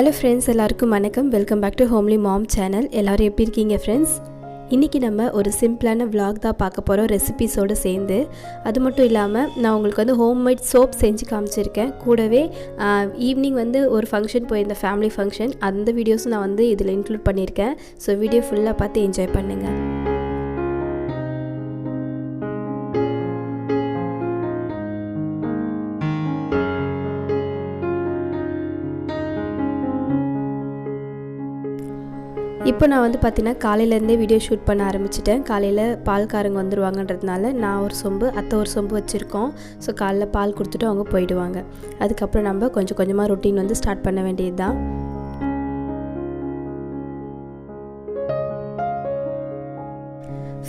Hello friends, எல்லாருக்கும் வணக்கம். Welcome back to homely mom channel. எல்லோரும் எப்படி இருக்கீங்க ஃப்ரெண்ட்ஸ்? இன்றைக்கி நம்ம ஒரு சிம்பிளான vlog தான் பார்க்க போகிறோம், ரெசிபீஸோடு சேர்ந்து. அது மட்டும் இல்லாமல் நான் உங்களுக்கு வந்து ஹோம்மேட் சோப் செஞ்சு காமிச்சிருக்கேன். கூடவே ஈவினிங் வந்து ஒரு ஃபங்க்ஷன் போயிருந்தேன், ஃபேமிலி ஃபங்க்ஷன். அந்த வீடியோஸும் நான் வந்து இதில் இன்க்ளூட் பண்ணியிருக்கேன். ஸோ வீடியோ ஃபுல்லாக பார்த்து என்ஜாய் பண்ணுங்கள். இப்போ நான் வந்து பார்த்தீங்கன்னா காலையிலேருந்தே வீடியோ ஷூட் பண்ண ஆரம்பிச்சிட்டேன். காலையில் பால்காரங்க வந்துடுவாங்கன்றதுனால நான் ஒரு சொம்பு, அத்தை ஒரு சொம்பு வச்சுருக்கோம். ஸோ காலைல பால் கொடுத்துட்டு அவங்க போயிடுவாங்க. அதுக்கப்புறம் நம்ம கொஞ்சம் கொஞ்சமாக ரொட்டீன் வந்து ஸ்டார்ட் பண்ண வேண்டியது தான்.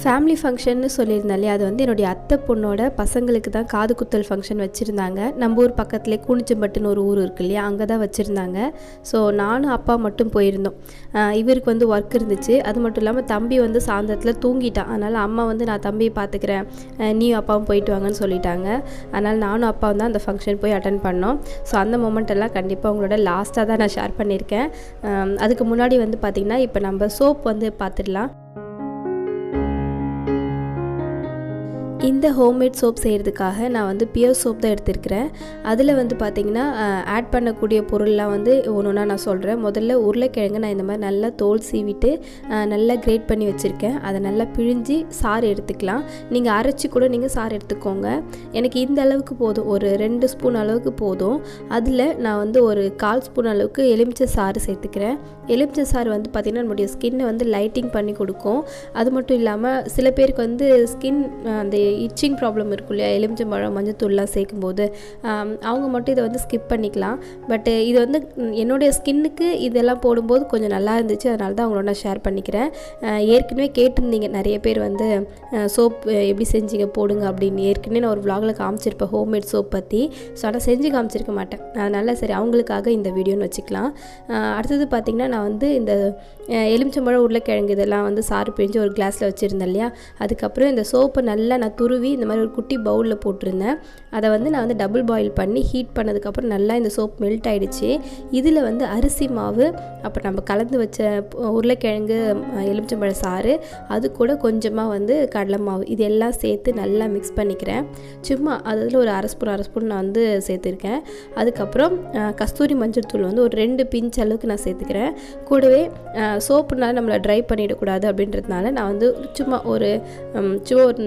ஃபேமிலி ஃபங்க்ஷன்னு சொல்லியிருந்தேன் இல்லையா, அது வந்து என்னுடைய அத்தை பொண்ணோட பசங்களுக்கு தான் காது குத்தல் ஃபங்க்ஷன் வச்சுருந்தாங்க. நம்ம ஊர் பக்கத்துலேயே கூனிச்சம்பட்டுன்னு ஒரு ஊர் இருக்குது இல்லையா, அங்கே தான் வச்சுருந்தாங்க. ஸோ நானும் அப்பா மட்டும் போயிருந்தோம். இவருக்கு வந்து ஒர்க் இருந்துச்சு. அது மட்டும் இல்லாமல் தம்பி வந்து சாயந்தரத்தில் தூங்கிட்டான். அதனால் அம்மா வந்து நான் தம்பியை பார்த்துக்கிறேன், நீயும் அப்பாவும் போயிட்டு வாங்கன்னு சொல்லிட்டாங்க. அதனால் நானும் அப்பாவும் தான் அந்த ஃபங்க்ஷன் போய் அட்டன் பண்ணோம். ஸோ அந்த மொமெண்ட் எல்லாம் கண்டிப்பாக உங்களோட லாஸ்ட்டாக தான் நான் ஷேர் பண்ணியிருக்கேன். அதுக்கு முன்னாடி வந்து பார்த்திங்கன்னா இப்போ நம்ம சோப் வந்து பார்த்துடலாம். இந்த ஹோம்மேட் சோப் செய்கிறதுக்காக நான் வந்து பியர் சோப் தான் எடுத்திருக்கிறேன். அதில் வந்து பார்த்திங்கன்னா ஆட் பண்ணக்கூடிய பொருள்லாம் வந்து ஒன்று ஒன்றா நான் சொல்கிறேன். முதல்ல உருளைக்கிழங்கு நான் இந்த மாதிரி நல்லா தோல் சீவிட்டு நல்லா கிரேட் பண்ணி வச்சுருக்கேன். அதை நல்லா பிழிஞ்சி சாறு எடுத்துக்கலாம். நீங்கள் அரைச்சி கூட நீங்கள் சாறு எடுத்துக்கோங்க. எனக்கு இந்த அளவுக்கு போதும், ஒரு 2 ஸ்பூன் அளவுக்கு போதும். அதில் நான் வந்து ஒரு 1/4 ஸ்பூன் அளவுக்கு எலுமிச்சை சாறு சேர்த்துக்கிறேன். எலுமிச்சை சாறு வந்து பார்த்திங்கன்னா நம்முடைய ஸ்கின்னை வந்து லைட்டிங் பண்ணி கொடுக்கும். அது மட்டும் இல்லாமல் சில பேருக்கு வந்து ஸ்கின் அந்த இச்சிங் ப்ராப்ளம் இருக்கும் இல்லையா, எலுமிச்சம்பழம் மஞ்சத்தூள்லாம் சேர்க்கும்போது அவங்க மட்டும் இதை வந்து ஸ்கிப் பண்ணிக்கலாம். பட் இது வந்து என்னுடைய ஸ்கின்னுக்கு இதெல்லாம் போடும்போது கொஞ்சம் நல்லா இருந்துச்சு. அதனால தான் அவங்களோட நான் ஷேர் பண்ணிக்கிறேன். ஏற்கனவே கேட்டிருந்தீங்க நிறைய பேர் வந்து சோப் எப்படி செஞ்சீங்க போடுங்க அப்படின்னு. ஏற்கனவே நான் ஒரு vlogல காமிச்சிருப்பேன் ஹோம்மேட் சோப் பற்றி. ஸோ ஆனால் செஞ்சு காமிச்சிருக்க மாட்டேன். அதனால் சரி அவங்களுக்காக இந்த வீடியோன்னு வச்சுக்கலாம். அடுத்தது பார்த்திங்கன்னா நான் வந்து இந்த எலுமிச்சம்பழம் உருளைக்கிழங்கு இதெல்லாம் வந்து சாறு பிழிஞ்சு ஒரு கிளாஸில் வச்சுருந்தேன் இல்லையா. அதுக்கப்புறம் இந்த சோப்பை நல்லா நான் துருவி இந்த மாதிரி ஒரு குட்டி பவுலில் போட்டிருந்தேன். அதை வந்து நான் வந்து டபுள் பாயில் பண்ணி ஹீட் பண்ணதுக்கப்புறம் நல்லா இந்த சோப் மெல்ட் ஆகிடுச்சு. இதில் வந்து அரிசி மாவு, அப்புறம் நம்ம கலந்து வச்ச உருளைக்கிழங்கு எலுமிச்சம்பழ சாறு, அது கூட கொஞ்சமாக வந்து கடலை மாவு, இது எல்லாம் சேர்த்து நல்லா மிக்ஸ் பண்ணிக்கிறேன். சும்மா அதில் ஒரு அரை ஸ்பூன் நான் வந்து சேர்த்துருக்கேன். அதுக்கப்புறம் கஸ்தூரி மஞ்சள் தூள் வந்து ஒரு 2 பிஞ்ச் அளவுக்கு நான் சேர்த்துக்கிறேன். கூடவே சோப்புனால நம்மளை ட்ரை பண்ணிடக்கூடாது அப்படின்றதுனால நான் வந்து சும்மா ஒரு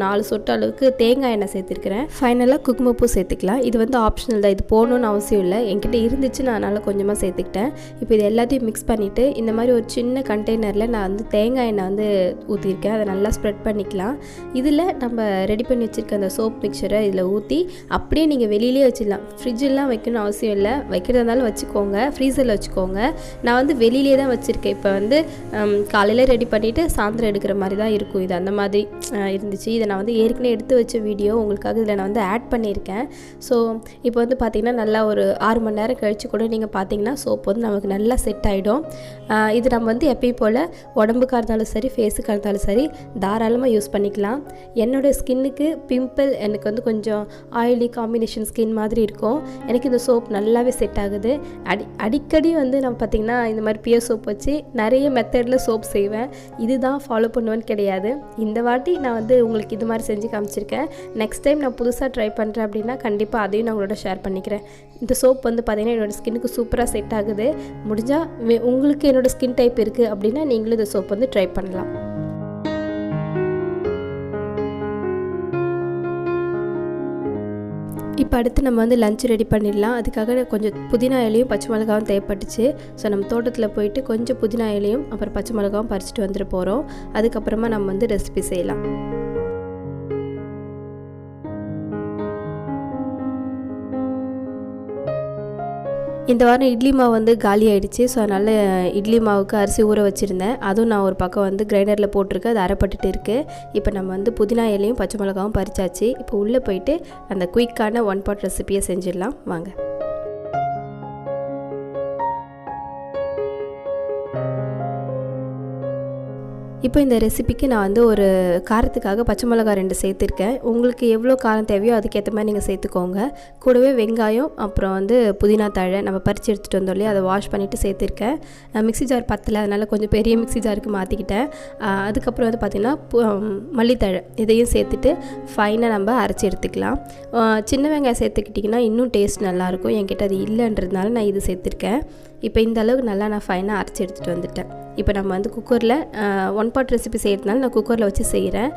4 சொட்டு அளவுக்கு தேங்காய் எண்ணெய் சேர்த்துருக்கிறேன். ஃபைனலாக குங்குமப்பூ சேர்த்துக்கலாம். இது வந்து ஆப்ஷனல் தான், இது போகணுன்னு அவசியம் இல்லை. என்கிட்ட இருந்துச்சு, நான் அதனால் கொஞ்சமாக சேர்த்துக்கிட்டேன். இப்போ இது எல்லாத்தையும் மிக்ஸ் பண்ணிவிட்டு இந்த மாதிரி ஒரு சின்ன கண்டெய்னரில் நான் வந்து தேங்காய் எண்ணெய் வந்து ஊற்றிருக்கேன். அதை நல்லா ஸ்ப்ரெட் பண்ணிக்கலாம். இதில் நம்ம ரெடி பண்ணி வச்சுருக்க அந்த சோப் மிக்சரை இதில் ஊற்றி அப்படியே நீங்கள் வெளியிலே வச்சிடலாம். ஃப்ரிட்ஜெல்லாம் வைக்கணும்னு அவசியம் இல்லை. வைக்கிறதா இருந்தாலும் வச்சுக்கோங்க, ஃப்ரீசரில் வச்சுக்கோங்க. நான் வந்து வெளியிலே தான் வச்சுருக்கேன். இப்போ வந்து காலையில் ரெடி பண்ணிவிட்டு சாயந்தரம் எடுக்கிற மாதிரி தான் இருக்கும். இது அந்த மாதிரி இருந்துச்சு. இதை நான் வந்து ஏற்கனவே எடுத்து வச்ச வீடியோ உங்களுக்காக இதில் நான் வந்து ஆட் பண்ணியிருக்கேன். ஸோ இப்போ வந்து பார்த்திங்கன்னா நல்லா ஒரு 6 மணி நேரம் கழித்து கூட நீங்கள் பார்த்தீங்கன்னா சோப் வந்து நமக்கு நல்லா செட் ஆகிடும். இது நம்ம வந்து எப்பயும் போல் உடம்புக்காக இருந்தாலும் சரி, ஃபேஸுக்காக இருந்தாலும் சரி தாராளமாக யூஸ் பண்ணிக்கலாம். என்னோடய ஸ்கின்னுக்கு பிம்பிள், எனக்கு வந்து கொஞ்சம் ஆயிலி காம்பினேஷன் ஸ்கின் மாதிரி இருக்கும். எனக்கு இந்த சோப் நல்லாவே செட் ஆகுது. அடிக்கடி வந்து நம்ம பார்த்திங்கன்னா இந்த மாதிரி பியர் சோப் வச்சு நிறைய மெத்தடில் சோப் செய்வேன். இதுதான் ஃபாலோ பண்ணுவேன்னு கிடையாது. இந்த வாட்டி நான் வந்து உங்களுக்கு இது மாதிரி செஞ்சு காமிச்சிருக்கேன். நெக்ஸ்ட் டைம் நான் புதுசாக ட்ரை பண்ணுறேன் அப்படின்னா கண்டிப்பாக அதையும் நான் உங்களோட ஷேர் பண்ணிக்கிறேன். இந்த சோப் வந்து பார்த்திங்கன்னா என்னோடய ஸ்கின்னுக்கு சூப்பராக செட் ஆகுது. முடிஞ்சால் உங்களுக்கு என்னோடய ஸ்கின் டைப் இருக்குது அப்படின்னா நீங்களும் இந்த சோப் வந்து ட்ரை பண்ணலாம். இப்போ அடுத்து நம்ம வந்து லஞ்ச் ரெடி பண்ணிடலாம். அதுக்காக கொஞ்சம் புதினா இலையும் பச்சை மிளகாவும் தேவைப்பட்டுச்சு. ஸோ நம்ம தோட்டத்தில் போயிட்டு கொஞ்சம் புதினா இலையும் அப்புறம் பச்சை மிளகாவும் பறிச்சுட்டு வந்துட்டு போகிறோம். அதுக்கப்புறமா நம்ம வந்து ரெசிபி செய்யலாம். இந்த வாரம் இட்லி மாவு வந்து காலி ஆகிடுச்சு. ஸோ அதனால் இட்லி மாவுக்கு அரிசி ஊற வச்சுருந்தேன். அதுவும் நான் ஒரு பக்கம் வந்து கிரைண்டரில் போட்டிருக்கேன். அது அரைப்பட்டுட்டு இருக்குது. இப்போ நம்ம வந்து புதினா இலையும் பச்சை மிளகாவும் பறிச்சாச்சு. இப்போ உள்ளே போயிட்டு அந்த குயிக்கான 1 pot ரெசிபியை செஞ்சிடலாம் வாங்க. இப்போ இந்த ரெசிபிக்கு நான் வந்து ஒரு காரத்துக்காக பச்சை மிளகா 2 சேர்த்துருக்கேன். உங்களுக்கு எவ்வளோ காரம் தேவையோ அதுக்கேற்ற மாதிரி நீங்கள் சேர்த்துக்கோங்க. கூடவே வெங்காயம், அப்புறம் வந்து புதினா தழை நம்ம பறித்து எடுத்துகிட்டு வந்தோம் இல்லையா, அதை வாஷ் பண்ணிவிட்டு சேர்த்துருக்கேன். மிக்ஸி ஜார் பத்தலை, அதனால் கொஞ்சம் பெரிய மிக்ஸி ஜாருக்கு மாற்றிக்கிட்டேன். அதுக்கப்புறம் வந்து பார்த்திங்கன்னா மல்லித்தழை இதையும் சேர்த்துட்டு ஃபைனாக நம்ம அரைச்சி எடுத்துக்கலாம். சின்ன வெங்காயம் சேர்த்துக்கிட்டிங்கன்னா இன்னும் டேஸ்ட் நல்லாயிருக்கும். என்கிட்ட அது இல்லைன்றதுனால நான் இது சேர்த்துருக்கேன். இப்போ இந்த அளவுக்கு நல்லா நான் ஃபைனாக அரைச்சி எடுத்துகிட்டு வந்துட்டேன். இப்போ நம்ம வந்து குக்கரில் 1 பாட் ரெசிபி செய்கிறதுனால நான் குக்கரில் வச்சு செய்கிறேன்.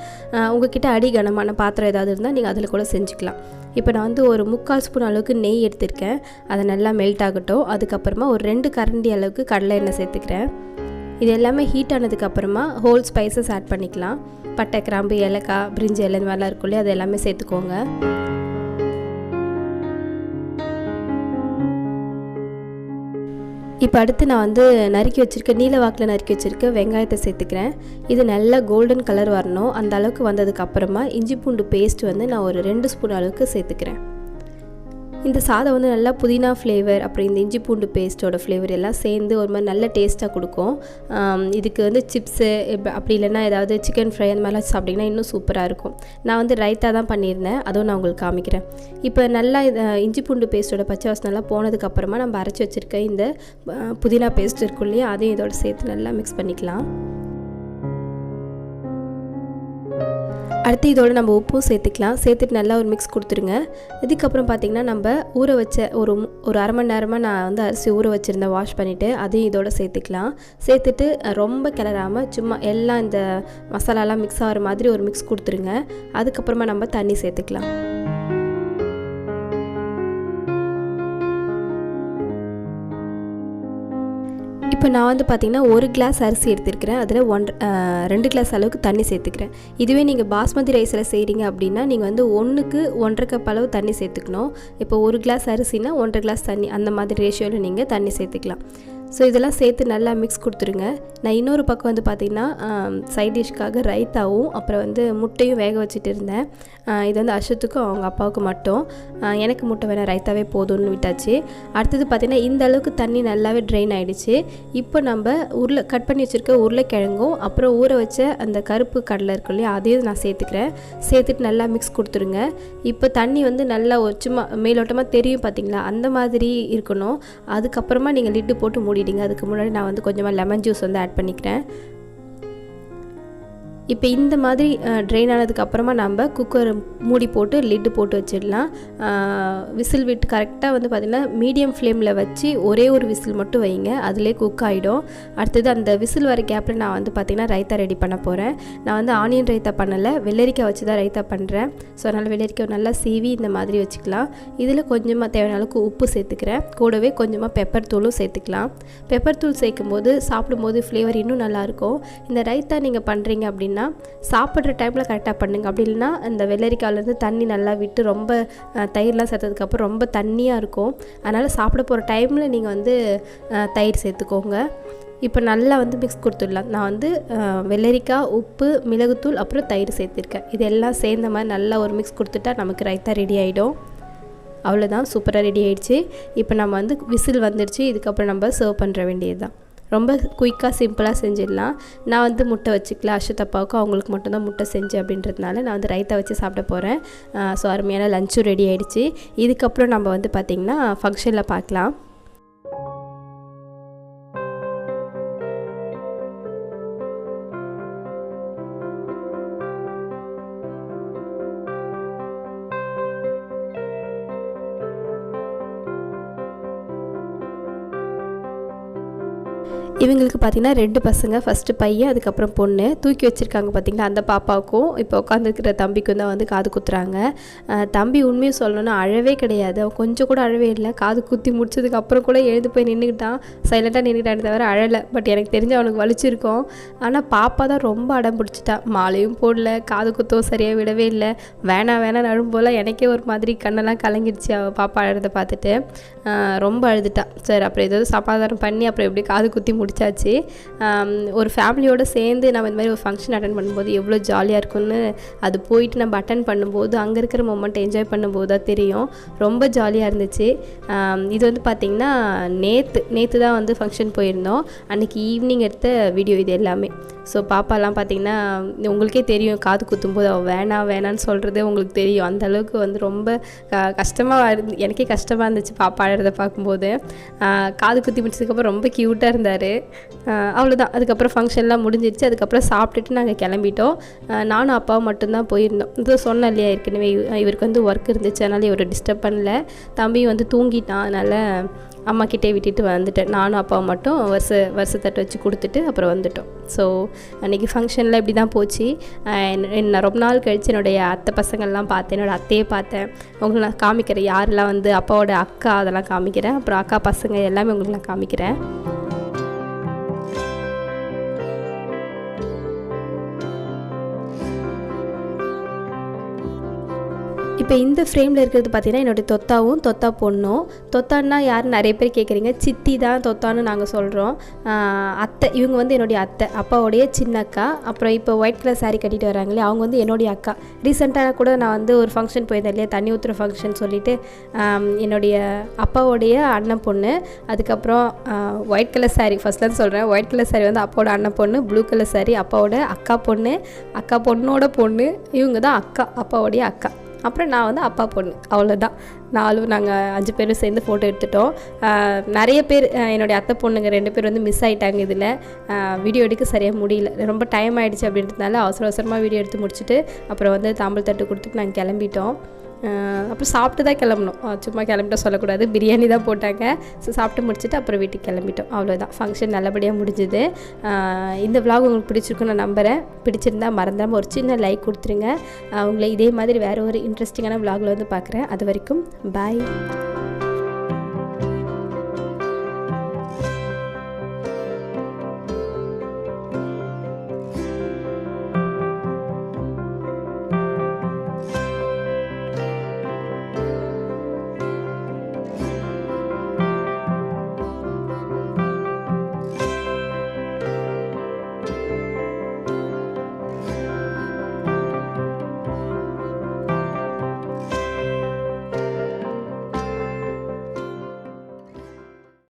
உங்கள்கிட்ட அடி கனமான பாத்திரம் ஏதாவது இருந்தால் நீங்கள் அதில் கூட செஞ்சுக்கலாம். இப்போ நான் வந்து ஒரு 3/4 ஸ்பூன் அளவுக்கு நெய் எடுத்திருக்கேன். அதை நல்லா மெல்ட் ஆகட்டும். அதுக்கப்புறமா ஒரு 2 கரண்டி அளவுக்கு கடலை எண்ணெய் சேர்த்துக்கிறேன். இது எல்லாமே ஹீட் ஆனதுக்கப்புறமா ஹோல் ஸ்பைசஸ் ஆட் பண்ணிக்கலாம். பட்டை, கிராம்பு, ஏலக்காய், பிரிஞ்சி இலை இந்த மாதிரிலாம் இருக்கும் இல்லையா, அது எல்லாமே சேர்த்துக்கோங்க. இப்போ அடுத்து நான் வந்து நறுக்கி வச்சுருக்கேன், நீல வாக்கில் நறுக்கி வச்சுருக்க வெங்காயத்தை சேர்த்துக்கிறேன். இது நல்லா கோல்டன் கலர் வரணும். அந்த அளவுக்கு வந்ததுக்கப்புறமா இஞ்சி பூண்டு பேஸ்ட் வந்து நான் ஒரு 2 ஸ்பூன் அளவுக்கு சேர்த்துக்கிறேன். இந்த சாதம் வந்து நல்லா புதினா ஃப்ளேவர், அப்புறம் இந்த இஞ்சி பூண்டு பேஸ்ட்டோட ஃப்ளேவர் எல்லாம் சேர்ந்து ஒரு மாதிரி நல்ல டேஸ்ட்டாக கொடுக்கும். இதுக்கு வந்து சிப்ஸு அப்படி இல்லைன்னா ஏதாவது சிக்கன் ஃப்ரை அந்த மாதிரிலாம் சாப்பிட்டிங்கன்னா இன்னும் சூப்பராக இருக்கும். நான் வந்து ரைத்தா தான் பண்ணியிருந்தேன், அதுவும் நான் உங்களுக்கு காமிக்கிறேன். இப்போ நல்லா இஞ்சி பூண்டு பேஸ்ட்டோட பச்சை வாசனை நல்லா போனதுக்கப்புறமா நம்ம அரைச்சி வச்சுருக்க இந்த புதினா பேஸ்ட் இருக்கும் இல்லையா, அதையும் இதோட சேர்த்து நல்லா மிக்ஸ் பண்ணிக்கலாம். அடுத்து இதோட நம்ம உப்பும் சேர்த்துக்கலாம். சேர்த்துட்டு நல்லா ஒரு மிக்ஸ் கொடுத்துருங்க. இதுக்கப்புறம் பார்த்திங்கன்னா நம்ம ஊற வச்ச ஒரு அரை மணி நேரமாக நான் வந்து அரிசி ஊற வச்சுருந்தேன், வாஷ் பண்ணிவிட்டு அதையும் இதோட சேர்த்துக்கலாம். சேர்த்துட்டு ரொம்ப கிளறாமல் சும்மா எல்லாம் இந்த மசாலாலாம் மிக்ஸ் ஆகிற மாதிரி ஒரு மிக்ஸ் கொடுத்துருங்க. அதுக்கப்புறமா நம்ம தண்ணி சேர்த்துக்கலாம். இப்போ நான் வந்து பார்த்திங்கன்னா 1 கிளாஸ் அரிசி எடுத்துருக்கிறேன். அதில் 2 கிளாஸ் அளவுக்கு தண்ணி சேர்த்துக்கிறேன். இதுவே நீங்கள் பாஸ்மதி ரைஸில் செய்கிறீங்க அப்படின்னா நீங்கள் வந்து 1க்கு 1.5 கப் அளவு தண்ணி சேர்த்துக்கணும். இப்போ 1 கிளாஸ் அரிசினா 1.5 கிளாஸ் தண்ணி, அந்த மாதிரி ரேஷியோவில் நீங்கள் தண்ணி சேர்த்துக்கலாம். ஸோ இதெல்லாம் சேர்த்து நல்லா மிக்ஸ் கொடுத்துருங்க. நான் இன்னொரு பக்கம் வந்து பார்த்திங்கன்னா சைட் டிஷ்க்காக ரைத்தாவும் அப்புறம் வந்து முட்டையும் வேக வச்சுட்டு இருந்தேன். இது வந்து அஷத்துக்கும் அவங்க அப்பாவுக்கு மட்டும், எனக்கு முட்டை வேணாம் ரைத்தாவே போதும்னு விட்டாச்சு. அடுத்தது பார்த்திங்கன்னா இந்த அளவுக்கு தண்ணி நல்லாவே ட்ரெயின் ஆகிடுச்சு. இப்போ நம்ம கட் பண்ணி வச்சுருக்க உருளைக்கிழங்கும் அப்புறம் ஊற வச்ச அந்த கருப்பு கடலை இருக்கும் இல்லையா, அதையும் நான் சேர்த்துக்கிறேன். சேர்த்துட்டு நல்லா மிக்ஸ் கொடுத்துருங்க. இப்போ தண்ணி வந்து நல்லா சும்மா மேலோட்டமாக தெரியும் பார்த்திங்களா, அந்த மாதிரி இருக்கணும். அதுக்கப்புறமா நீங்கள் லிட்டு போட்டு மூடிடுங்க. அதுக்கு முன்னாடி நான் வந்து கொஞ்சமாக லெமன் ஜூஸ் வந்து ஆட் பண்ணிக்கிறேன். இப்போ இந்த மாதிரி ட்ரெயின் ஆனதுக்கப்புறமா நம்ம குக்கர் மூடி போட்டு லிட்டு போட்டு வச்சிடலாம். விசில் விட்டு கரெக்டாக வந்து பார்த்திங்கன்னா மீடியம் ஃப்ளேமில் வச்சு ஒரே ஒரு விசில் மட்டும் வைங்க, அதிலே குக் ஆகிடும். அடுத்தது அந்த விசில் வர கேப்பில் நான் வந்து பார்த்திங்கன்னா ரைத்தா ரெடி பண்ண போகிறேன். நான் வந்து ஆனியன் ரைத்தா பண்ணலை, வெள்ளரிக்காய் வச்சு தான் ரைத்தா பண்ணுறேன். ஸோ அதனால் வெள்ளரிக்காய் நல்லா சீவி இந்த மாதிரி வச்சுக்கலாம். இதில் கொஞ்சமாக தேவையான அளவுக்கு உப்பு சேர்த்துக்கிறேன். கூடவே கொஞ்சமாக பெப்பர் தூளும் சேர்த்துக்கலாம். பெப்பர் தூள் சேர்க்கும் போது சாப்பிடும்போது ஃப்ளேவர் இன்னும் நல்லாயிருக்கும். இந்த ரைத்தா நீங்கள் பண்ணுறீங்க அப்படின்னா சாப்பிட்ற டைமில் கரெக்டாக பண்ணுங்க. அப்படி இல்லைன்னா இந்த வெள்ளரிக்காயிலேருந்து தண்ணி நல்லா விட்டு ரொம்ப தயிர்லாம் சேர்த்ததுக்கப்புறம் ரொம்ப தண்ணியாக இருக்கும். அதனால் சாப்பிட போகிற டைமில் நீங்கள் வந்து தயிர் சேர்த்துக்கோங்க. இப்போ நல்லா வந்து மிக்ஸ் கொடுத்துடலாம். நான் வந்து வெள்ளரிக்காய், உப்பு, மிளகுத்தூள் அப்புறம் தயிர் சேர்த்துருக்கேன். இது எல்லாம் சேர்ந்த மாதிரி நல்லா ஒரு மிக்ஸ் கொடுத்துட்டா நமக்கு ரைத்தா ரெடி ஆகிடும். அவ்வளோதான், சூப்பராக ரெடி ஆகிடுச்சு. இப்போ நம்ம வந்து விசில் வந்துடுச்சு. இதுக்கப்புறம் நம்ம சர்வ் பண்ணுற வேண்டியது தான். ரொம்ப குயிக்காக சிம்பிளாக செஞ்சிடலாம். நான் வந்து முட்டை வச்சுக்கல, அஷத் அப்பாவுக்கும் அவங்களுக்கு மட்டும்தான் முட்டை செஞ்சேன் அப்படின்றதுனால நான் வந்து ரைத்தா வச்சு சாப்பிட போகிறேன். ஸோ அருமையான லஞ்சும் ரெடி ஆகிடுச்சு. இதுக்கப்புறம் நம்ம வந்து பார்த்திங்கன்னா ஃபங்க்ஷனில் பார்க்கலாம். இவங்களுக்கு பார்த்திங்கன்னா 2 பசங்க, ஃபஸ்ட்டு பையன் அதுக்கப்புறம் பொண்ணு. தூக்கி வச்சுருக்காங்க பார்த்திங்களா, அந்த பாப்பாவுக்கும் இப்போ உட்காந்துருக்கிற தம்பிக்கும் தான் வந்து காது குத்துறாங்க. தம்பி உண்மையை சொல்லணும்னா அழவே கிடையாது, அவன் கொஞ்சம் கூட அழவே இல்லை. காது குத்தி முடிச்சதுக்கப்புறம் கூட எழுந்து போய் நின்றுக்கிட்டான், சைலண்ட்டாக நின்றுட்டானே தவிர அழலை. பட் எனக்கு தெரிஞ்சு அவனுக்கு வலிச்சிருக்கோம். ஆனால் பாப்பா தான் ரொம்ப அடம் பிடிச்சிட்டா. மாலையும் போடல, காது குத்தவும் சரியாக விடவே இல்லை. வேணாம் அழும் போல் எனக்கே ஒரு மாதிரி கண்ணெல்லாம் கலங்கிடுச்சு அவள் பாப்பா அழுறதை பார்த்துட்டு. ரொம்ப அழுதுட்டா. சரி அப்புறம் ஏதாவது சமாதானம் பண்ணி அப்புறம் எப்படி காது குத்தி முடிச்சாச்சு. ஒரு ஃபேமிலியோடு சேர்ந்து நம்ம இந்த மாதிரி ஒரு ஃபங்க்ஷன் அட்டன் பண்ணும்போது எவ்வளோ ஜாலியாக இருக்கும்னு அது போயிட்டு நம்ம அட்டன் பண்ணும்போது அங்கே இருக்கிற மொமெண்ட் என்ஜாய் பண்ணும்போது தான் தெரியும். ரொம்ப ஜாலியாக இருந்துச்சு. இது வந்து பார்த்திங்கன்னா நேற்று தான் வந்து ஃபங்க்ஷன் போயிருந்தோம். அன்றைக்கி ஈவினிங் எடுத்த வீடியோ இது எல்லாமே. ஸோ பாப்பாலாம் பார்த்திங்கன்னா உங்களுக்கே தெரியும், காது குத்தும்போது அவள் வேணான்னு சொல்கிறதே உங்களுக்கு தெரியும். அந்தளவுக்கு வந்து ரொம்ப கஷ்டமாக எனக்கே கஷ்டமாக இருந்துச்சு பாப்பா அழுறதை பார்க்கும்போது. காது குத்தி முடிச்சதுக்கப்புறம் ரொம்ப க்யூட்டாக இருந்தார். அவ்வளோதான். அதுக்கப்புறம் ஃபங்க்ஷன்லாம் முடிஞ்சிருச்சு. அதுக்கப்புறம் சாப்பிட்டுட்டு நாங்கள் கிளம்பிட்டோம். நானும் அப்பாவும் மட்டும்தான் போயிருந்தோம். இது சொன்னேன் இல்லையா ஏற்கனவே, இவருக்கு வந்து ஒர்க் இருந்துச்சு, அதனால் இவரை டிஸ்டர்ப் பண்ணல. தம்பி வந்து தூங்கிட்டான், அதனால் அம்மா கிட்டே விட்டுட்டு வந்துட்டேன். நானும் அப்பாவும் மட்டும் வருஷத்தட்டு வச்சு கொடுத்துட்டு அப்புறம் வந்துட்டோம். ஸோ அன்றைக்கி ஃபங்க்ஷனில் இப்படி தான் போச்சு. நான் ரொம்ப நாள் கழித்து என்னுடைய அத்தை பசங்கள்லாம் பார்த்தேன், என்னோடய அத்தையை பார்த்தேன். உங்களுக்கு நான் காமிக்கிறேன் யாரெல்லாம் வந்து அப்பாவோட அக்கா, அதெல்லாம் காமிக்கிறேன். அப்புறம் அக்கா பசங்க எல்லாமே உங்களுக்கு நான் காமிக்கிறேன். இப்போ இந்த ஃப்ரேமில் இருக்கிறது பார்த்திங்கன்னா என்னுடைய தொத்தாவும் தொத்தா பொண்ணும். தொத்தான்னா யாருன்னு நிறைய பேர் கேட்குறீங்க. சித்தி தான் தொத்தான்னு நாங்கள் சொல்கிறோம். அத்தை, இவங்க வந்து என்னுடைய அத்தை, அப்பாவோடைய சின்ன அக்கா. அப்புறம் இப்போ ஒயிட் கலர் சாரீ கட்டிட்டு வராங்களே அவங்க வந்து என்னுடைய அக்கா. ரீசெண்டாக கூட நான் வந்து ஒரு ஃபங்க்ஷன் போயிருந்தேன் இல்லையா, தண்ணி ஊற்றுற ஃபங்க்ஷன் சொல்லிவிட்டு என்னுடைய அப்பாவோடைய அண்ணன் பொண்ணு. அதுக்கப்புறம் ஒயிட் கலர் சாரீ ஃபஸ்ட்லேருந்து சொல்கிறேன். ஒயிட் கலர் சாரீ வந்து அப்பாவோட அண்ணன் பொண்ணு, ப்ளூ கலர் சாரீ அப்பாவோட அக்கா பொண்ணு, அக்கா பொண்ணோட பொண்ணு. இவங்க தான் அக்கா, அப்பாவோடைய அக்கா. அப்புறம் நான் வந்து அப்பா பொண்ணு. அவ்வளோதான். நாங்கள் 5 பேரும் சேர்ந்து ஃபோட்டோ எடுத்துட்டோம். நிறைய பேர் என்னுடைய அத்தை பொண்ணுங்க 2 பேர் வந்து மிஸ் ஆகிட்டாங்க. இதில் வீடியோ எடுக்க சரியாக முடியல, ரொம்ப டைம் ஆகிடுச்சு அப்படின்றதுனால அவசரமாக வீடியோ எடுத்து முடிச்சுட்டு அப்புறம் வந்து தாம்பல் தட்டு கொடுத்துட்டு நாங்கள் கிளம்பிட்டோம். அப்புறம் சாப்பிட்டு தான் கிளம்பணும், சும்மா கிளம்பிட்டோம் சொல்லக்கூடாது. பிரியாணி தான் போட்டாங்க. ஸோ சாப்பிட்டு முடிச்சுட்டு அப்புறம் வீட்டுக்கு கிளம்பிட்டோம். அவ்வளோதான். ஃபங்க்ஷன் நல்லபடியாக முடிஞ்சுது. இந்த விலாக் உங்களுக்கு பிடிச்சிருக்குன்னு நான் நம்புகிறேன். பிடிச்சிருந்தால் மறந்தாமல் ஒரு சின்ன லைக் கொடுத்துருங்க. உங்களை இதே மாதிரி வேறு ஒரு இன்ட்ரெஸ்டிங்கான விலாகில் வந்து பார்க்குறேன். அது வரைக்கும் பாய்.